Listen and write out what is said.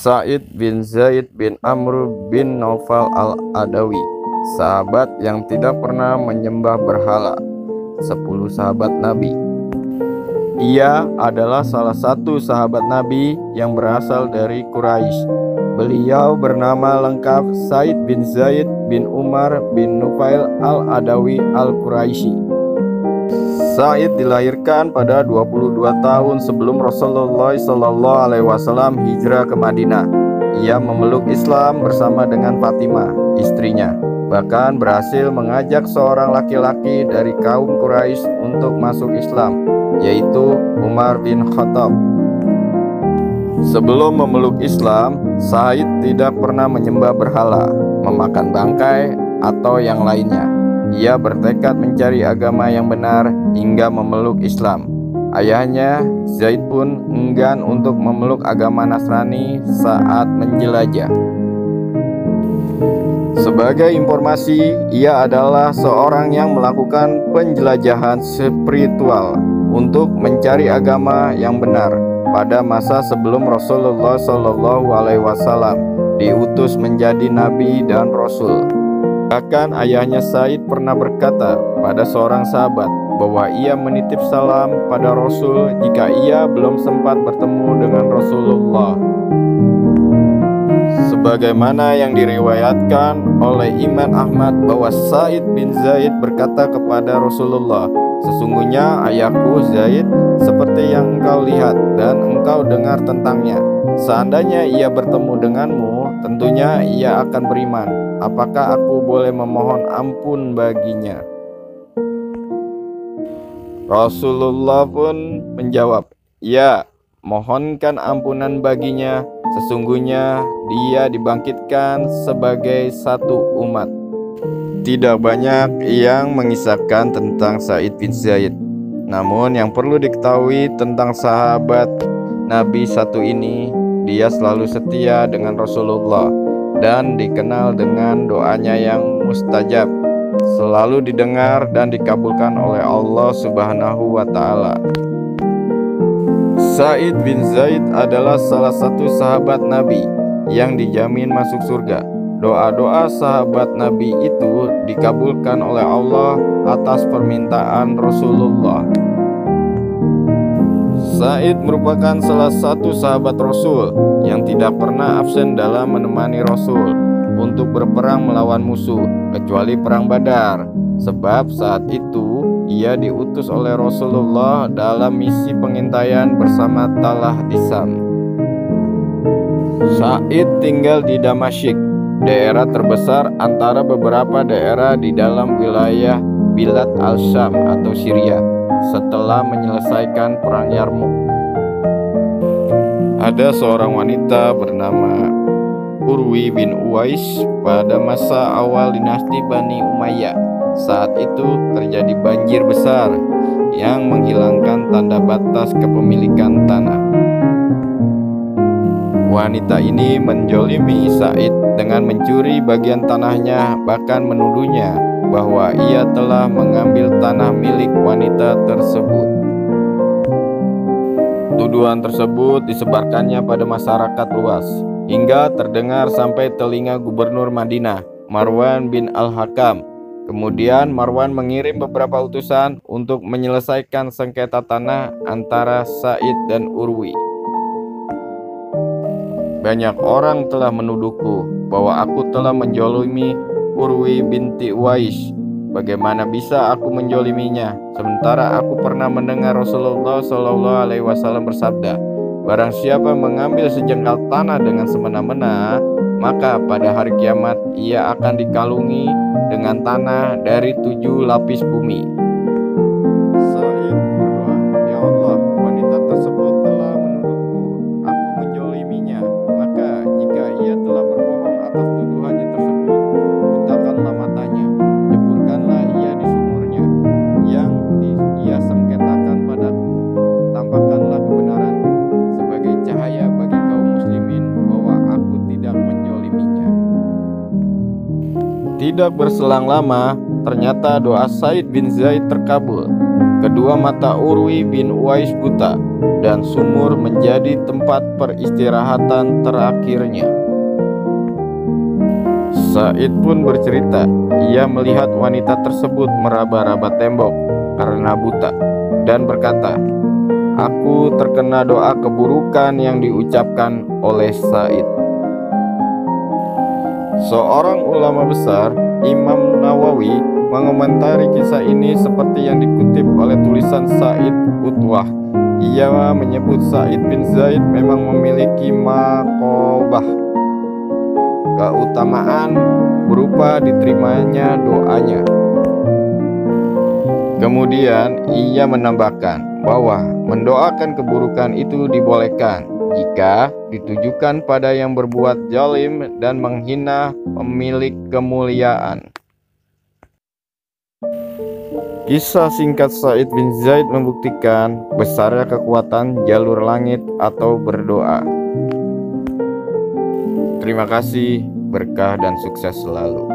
Sa'id bin Zaid bin Amr bin Naufal al-Adawi, sahabat yang tidak pernah menyembah berhala. 10 sahabat Nabi. Ia adalah salah satu sahabat Nabi yang berasal dari Quraisy. Beliau bernama lengkap Sa'id bin Zaid bin Umar bin Nufail al-Adawi al-Quraisy. Sa'id dilahirkan pada 22 tahun sebelum Rasulullah SAW hijrah ke Madinah. Ia memeluk Islam bersama dengan Fatimah, istrinya. Bahkan berhasil mengajak seorang laki-laki dari kaum Quraisy untuk masuk Islam, yaitu Umar bin Khattab. Sebelum memeluk Islam, Sa'id tidak pernah menyembah berhala, memakan bangkai, atau yang lainnya. Ia bertekad mencari agama yang benar hingga memeluk Islam. Ayahnya, Zaid pun enggan untuk memeluk agama Nasrani saat menjelajah. Sebagai informasi, ia adalah seorang yang melakukan penjelajahan spiritual untuk mencari agama yang benar pada masa sebelum Rasulullah SAW diutus menjadi nabi dan rasul. Bahkan ayahnya Sa'id pernah berkata pada seorang sahabat bahwa ia menitip salam pada Rasul jika ia belum sempat bertemu dengan Rasulullah. Sebagaimana yang diriwayatkan oleh Imam Ahmad bahwa Sa'id bin Zaid berkata kepada Rasulullah, "Sesungguhnya ayahku Zaid seperti yang engkau lihat dan engkau dengar tentangnya. Seandainya ia bertemu denganmu, tentunya ia akan beriman. Apakah aku boleh memohon ampun baginya?" Rasulullah pun menjawab, "Ya, mohonkan ampunan baginya. Sesungguhnya dia dibangkitkan sebagai satu umat." Tidak banyak yang mengisahkan tentang Sa'id bin Zaid. Namun yang perlu diketahui tentang sahabat Nabi satu ini, dia selalu setia dengan Rasulullah dan dikenal dengan doanya yang mustajab, selalu didengar dan dikabulkan oleh Allah Subhanahu wa Ta'ala. Sa'id bin Zaid adalah salah satu sahabat Nabi yang dijamin masuk surga. Doa-doa sahabat Nabi itu dikabulkan oleh Allah atas permintaan Rasulullah. Sa'id merupakan salah satu sahabat Rasul yang tidak pernah absen dalam menemani Rasul untuk berperang melawan musuh, kecuali perang Badar, sebab saat itu ia diutus oleh Rasulullah dalam misi pengintaian bersama Talah di Sam. Sa'id tinggal di Damasik, daerah terbesar antara beberapa daerah di dalam wilayah Bilad al-Syam atau Syria, setelah menyelesaikan perang Yarmuk. Ada seorang wanita bernama Urwi bin Uwais pada masa awal dinasti Bani Umayyah. Saat itu terjadi banjir besar yang menghilangkan tanda batas kepemilikan tanah. Wanita ini menjolimi Sa'id dengan mencuri bagian tanahnya, bahkan menuduhnya bahwa ia telah mengambil tanah milik wanita tersebut. Tuduhan tersebut disebarkannya pada masyarakat luas, hingga terdengar sampai telinga gubernur Madinah, Marwan bin al-Hakam. Kemudian Marwan mengirim beberapa utusan untuk menyelesaikan sengketa tanah antara Sa'id dan Urwi. "Banyak orang telah menuduhku bahwa aku telah menjolimi Urwi binti Uwais. Bagaimana bisa aku menjoliminya? Sementara aku pernah mendengar Rasulullah SAW bersabda, barang siapa mengambil sejengkal tanah dengan semena-mena, maka pada hari kiamat ia akan dikalungi dengan tanah dari 7 lapis bumi." Sa'id berdoa, "Ya Allah, wanita tersebut telah menuduhku aku menjoliminya. Maka jika ia telah berbohong atas tuduhannya tersebut, butakanlah matanya, jeburkanlah ia di sumurnya yang ia sengketakan padaku. Tampakkanlah kebenaran sebagai cahaya bagi kaum muslimin bahwa aku tidak menjoliminya." Tidak berselang lama, ternyata doa Sa'id bin Zaid terkabul. Kedua mata Urwi bin Uwais buta, dan sumur menjadi tempat peristirahatan terakhirnya. Sa'id pun bercerita, ia melihat wanita tersebut meraba-raba tembok karena buta, dan berkata, "Aku terkena doa keburukan yang diucapkan oleh Sa'id." Seorang ulama besar, Imam Nawawi, mengomentari kisah ini seperti yang dikutip oleh tulisan Sa'id Utwah. Ia menyebut Sa'id bin Zaid memang memiliki maqobah, keutamaan berupa diterimanya doanya. Kemudian ia menambahkan bahwa mendoakan keburukan itu dibolehkan jika ditujukan pada yang berbuat zalim dan menghina pemilik kemuliaan. Kisah singkat Sa'id bin Zaid membuktikan besarnya kekuatan jalur langit atau berdoa. Terima kasih, berkah dan sukses selalu.